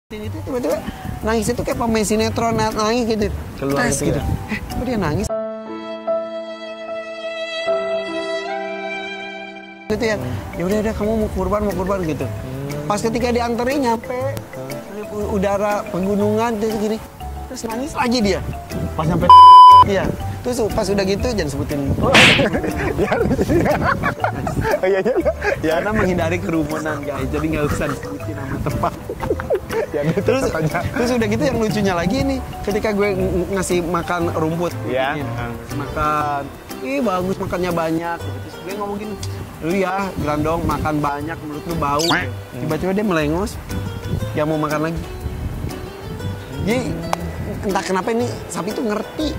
Itu tiba-tiba nangis itu kayak pemain sinetron nangis gitu. Keluar gitu. Gitu. Kok dia nangis? Gitu ya. Ya udah kamu mau kurban gitu. Pas ketika dianterin nyampe udara pegunungan terus gini. Terus nangis lagi dia. Pas nyampe iya. Terus pas udah gitu jangan sebutin. iya. Ya karena menghindari kerumunan guys. Jadi nggak usah disebutin nama tempat. Ya, terus udah gitu yang lucunya lagi nih ketika gue ngasih makan rumput ya. Makan bagus makannya banyak terus gue ngomong gini lu ya Grandong makan banyak menurut lu bau tiba-tiba dia melengos gak mau makan lagi jadi entah kenapa ini sapi tuh ngerti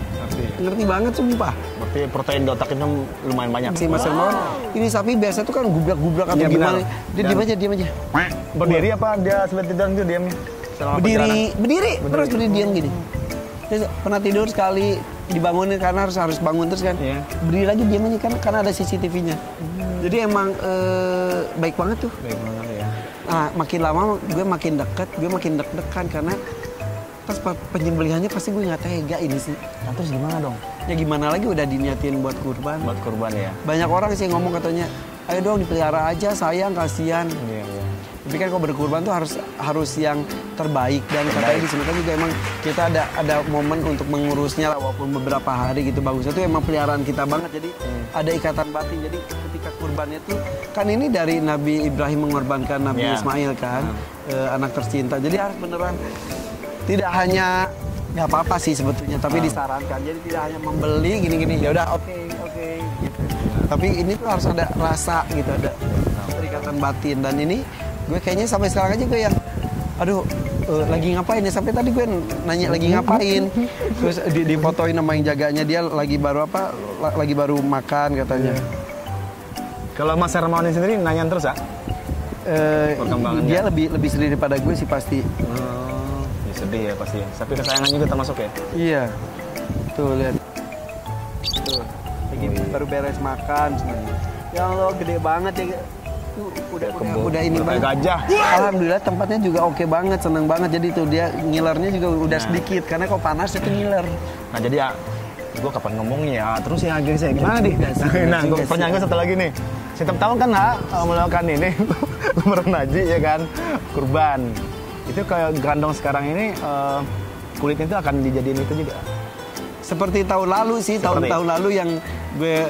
banget sumpah. Berarti protein di otaknya lumayan banyak. Si Mas Hermawan, ini sapi biasa tuh kan gubrak-gubrak atau gimana. Dia diam aja. Berdiri apa dia sampai tidur gitu diamnya? Berdiri terus berdiri diam gini. Terus pernah tidur sekali dibangunin karena harus bangun terus kan. Yeah. Berdiri lagi diam aja kan karena ada CCTV-nya. Jadi emang baik banget tuh. Baik banget ya. Nah, makin lama gue makin dekat, gue makin deg-degan karena pas penyembelihannya pasti gue nggak tega ini sih. Nah, terus gimana dong? Ya gimana lagi udah diniatin buat kurban. Buat kurban ya. Banyak orang sih ngomong katanya, ayo dong dipelihara aja, sayang, kasihan. Iya. Tapi kan kalau berkurban tuh harus yang terbaik dan katanya di sini kan juga emang kita ada momen untuk mengurusnya lah, walaupun beberapa hari gitu bagusnya tuh emang peliharaan kita banget. Jadi ada ikatan batin. Jadi ketika kurbannya tuh kan ini dari Nabi Ibrahim mengorbankan Nabi Ismail kan, anak tercinta. Jadi harus beneran tidak hanya nggak apa-apa sih sebetulnya, tapi disarankan. Jadi tidak hanya membeli gini-gini, ya udah oke gitu. Tapi ini tuh harus ada rasa gitu, ada perikatan batin. Dan ini gue kayaknya sampai sekarang aja gue yang, aduh lagi ngapain ya? Sampai tadi gue nanya lagi ngapain, terus difotoin sama yang jaganya dia lagi baru makan katanya. Kalau Mas Hermawan sendiri nanyain terus ya? Dia lebih sedih daripada gue sih pasti. Sedih ya pasti. Tapi kesayangan juga termasuk ya? Iya. Tuh lihat. Tuh. Lagi baru beres makan. Ya Allah gede banget ya. Udah ini banget. Gajah. Alhamdulillah tempatnya juga oke banget, seneng banget. Jadi tuh dia ngilernya juga udah sedikit karena kalau panas itu ngiler. Nah jadi ya gue kapan ngomongnya ya. Terus ya guys ya gimana nih? Nah gue pertanyaan gue satu lagi nih. Setiap tahun kan melakukan ini umroh haji ya kan, kurban. Itu kayak Grandong sekarang ini kulitnya itu akan dijadiin itu juga. Seperti tahun lalu sih, tahun lalu yang gue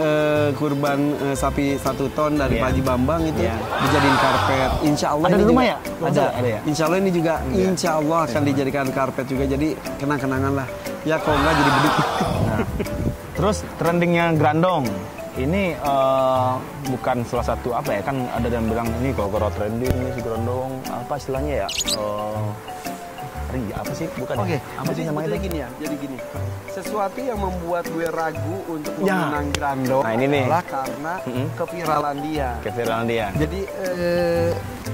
kurban sapi 1 ton dari Pak Haji Bambang itu dijadiin karpet. Insya Allah ada ini di rumah juga, ya? Ada ya? Insya Allah ini juga Insya Allah akan dijadikan karpet juga. Jadi kenang-kenangan lah. Ya kalau enggak jadi bedik. Nah, terus trendingnya Grandong ini bukan salah satu apa ya, kan ada yang bilang ini kalau trending ini si Grandong apa istilahnya ya, apa sih bukan apa sih namanya gini ya, jadi gini sesuatu yang membuat gue ragu untuk memenang Grandong adalah karena keviralan dia. Jadi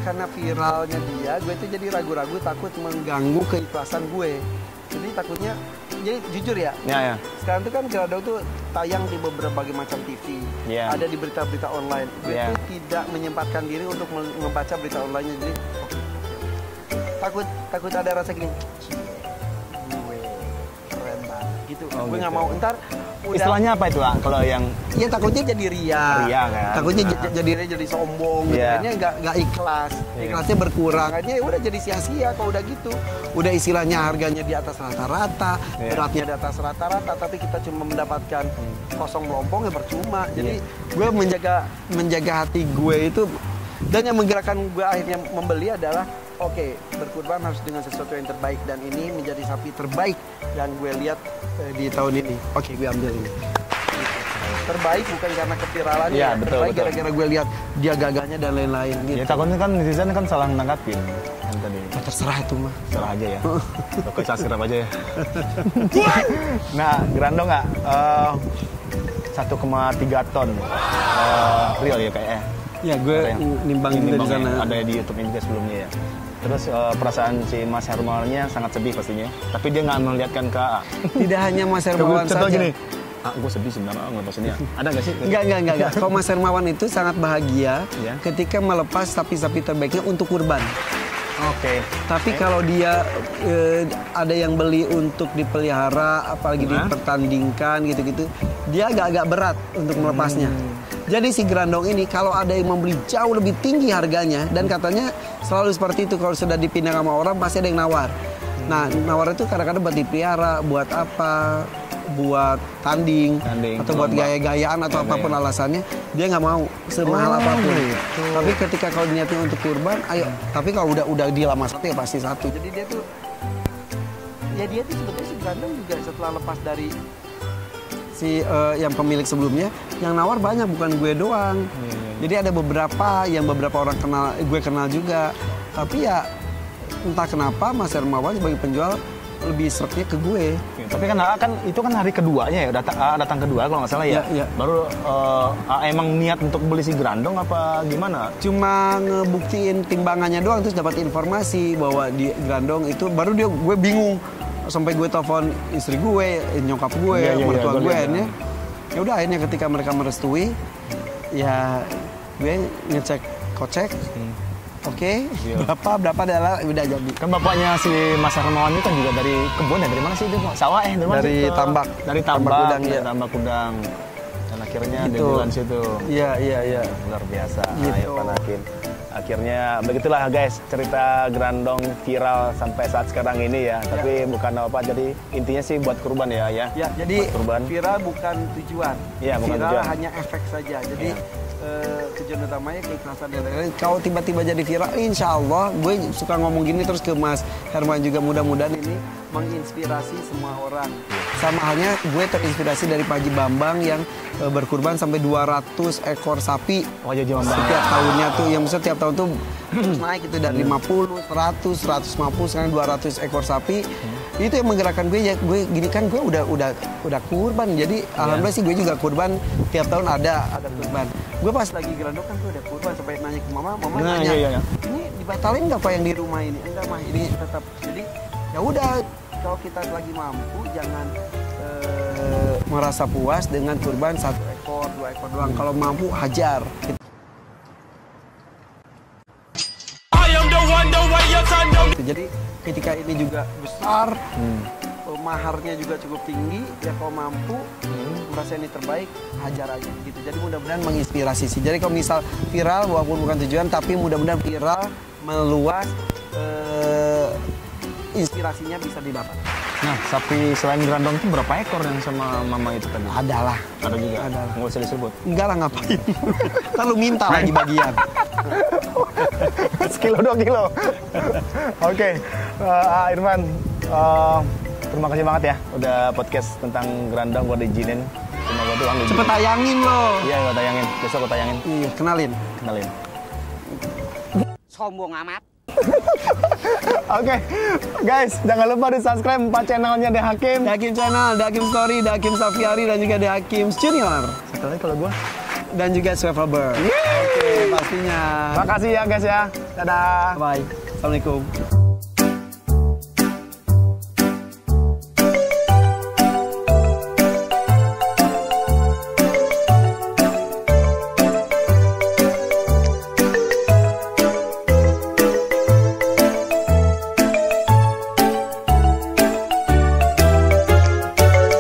karena viralnya dia, gue tuh jadi ragu-ragu, takut mengganggu keikhlasan gue. Jadi takutnya, jadi jujur ya, sekarang tuh kan Grandong tuh tayang di beberapa macam TV, ada di berita-berita online. Gue tuh tidak menyempatkan diri untuk membaca berita online-nya, jadi takut ada rasa gini, gue keren banget gitu. Gue nggak mau ntar istilahnya apa itu kalau yang ya takutnya jadi ria kan? Takutnya jadi sombong gitu. Akhirnya nggak ikhlas, ikhlasnya berkurang aja, udah jadi sia-sia kalau udah gitu. Udah istilahnya harganya di atas rata-rata, beratnya di atas rata-rata, tapi kita cuma mendapatkan kosong melompong ya percuma. Jadi gue menjaga hati gue itu, dan yang menggerakkan gue akhirnya membeli adalah berkurban harus dengan sesuatu yang terbaik, dan ini menjadi sapi terbaik yang gue lihat di tahun ini. Gue ambil ini. Terbaik bukan karena keviralannya, terbaik gara-gara gue lihat dia gagahnya dan lain-lain gitu. Ya takutnya kan netizen kan salah nanggapin kan tadi. Terserah itu mah. Terserah aja ya. Pokoknya subscribe aja ya. Nah, Grandong nggak 1,3 ton real ya kayaknya. Ya gue nimbang juga di sana. Ada di YouTube juga sebelumnya ya. Terus perasaan si Mas Hermawannya sangat sedih pastinya. Tapi dia nggak melihatkan ke AA. Tidak hanya Mas Hermawan saja. Gini, gue sedih sebenarnya nggak maksudnya. Ada nggak sih? Enggak. Kalau Mas Hermawan itu sangat bahagia ketika melepas sapi-sapi terbaiknya untuk kurban. Oke. Tapi kalau dia ada yang beli untuk dipelihara, apalagi dipertandingkan gitu-gitu, dia agak-agak berat untuk melepasnya. Jadi si Grandong ini kalau ada yang membeli jauh lebih tinggi harganya, dan katanya selalu seperti itu, kalau sudah dipindah sama orang pasti ada yang nawar. Nah, nawar itu kadang-kadang buat dipelihara, buat apa? Buat tanding atau buat gaya-gayaan atau apapun alasannya, dia nggak mau semahal apapun. Tapi ketika kalau niatnya untuk kurban, ayo. Tapi kalau udah deal sama satu ya pasti satu. Jadi dia tuh sebetulnya si Grandong juga setelah lepas dari si yang pemilik sebelumnya, yang nawar banyak, bukan gue doang. Jadi ada beberapa orang gue kenal juga. Tapi ya entah kenapa Mas Hermawan sebagai penjual lebih seretnya ke gue. Tapi kan itu kan hari keduanya ya, datang kedua kalau nggak salah ya. Baru emang niat untuk beli si Grandong apa gimana? Cuma ngebuktiin timbangannya doang, terus dapat informasi bahwa di Grandong itu, baru gue bingung sampai gue telepon istri gue, nyokap gue, mertua gue. Ya udah akhirnya ketika mereka merestui, ya gue ngecek kocek. Oke, berapa adalah udah jadi. Kan bapaknya si Mas Hermawan itu kan juga dari kebun ya, dari mana sih itu? Sawah dari tambak. Dari tambak Kudang. Dan akhirnya dia jualan situ. Iya. Luar biasa. Gitu. Ayo Panakin. Akhirnya begitulah guys, cerita Grandong viral sampai saat sekarang ini ya. Tapi bukan apa, jadi intinya sih buat kurban ya. Ya, jadi viral bukan tujuan. Iya, bukan viral tujuan. hanya efek saja. Jadi tujuan utamanya keikhlasan dan lain-lain. Kalau tiba-tiba jadi viral, insya Allah gue suka ngomong gini terus ke Mas Herman juga, mudah-mudahan ini menginspirasi semua orang. Sama halnya gue terinspirasi dari Pak Haji Bambang yang berkurban sampai 200 ekor sapi setiap tahunnya tuh. Yang misalnya tiap tahun tuh terus naik itu dari 50, 100, 150, sekarang 200 ekor sapi. Itu yang menggerakkan gue, ya gue gini kan, gue udah kurban. Jadi alhamdulillah sih gue juga kurban, tiap tahun ada kurban. Gue pas lagi Grandong kan gue udah kurban, sampai nanya ke mama nanya, ini dibatalin nggak Pak yang di rumah ini? Enggak mah, ini tetap. Jadi ya udah, kalau kita lagi mampu jangan merasa puas dengan kurban 1 ekor, 2 ekor doang. Kalau mampu hajar. Jadi ketika ini juga besar, maharnya juga cukup tinggi, ya kalau mampu merasa ini terbaik, hajar aja gitu. Jadi mudah-mudahan menginspirasi sih. Jadi kalau misal viral walaupun bukan tujuan, tapi mudah-mudahan viral meluas, inspirasinya bisa didapat. Nah, sapi selain Grandong itu berapa ekor yang sama mama itu tadi? Adalah. Ada juga? Adalah. Nggak usah disebut? Enggak lah, ngapain. Ntar lu minta lagi bagian. Sekilo 2 kilo. Oke, Irfan, terima kasih banget ya udah podcast tentang Grandong gue diizinin. Cuma gue doang. Cepet tayangin loh. Iya, gue tayangin. Besok gue tayangin. Iya, kenalin. Sombong amat. Oke, guys, jangan lupa di subscribe 4 channelnya The Hakim. The Hakim Channel, The Hakim Story, The Hakim Safiari, dan juga The Hakim Junior. Satu lagi kalau gue. Dan juga Swavelber. Oke, pastinya. Makasih ya guys ya. Dadah. Bye. Assalamualaikum.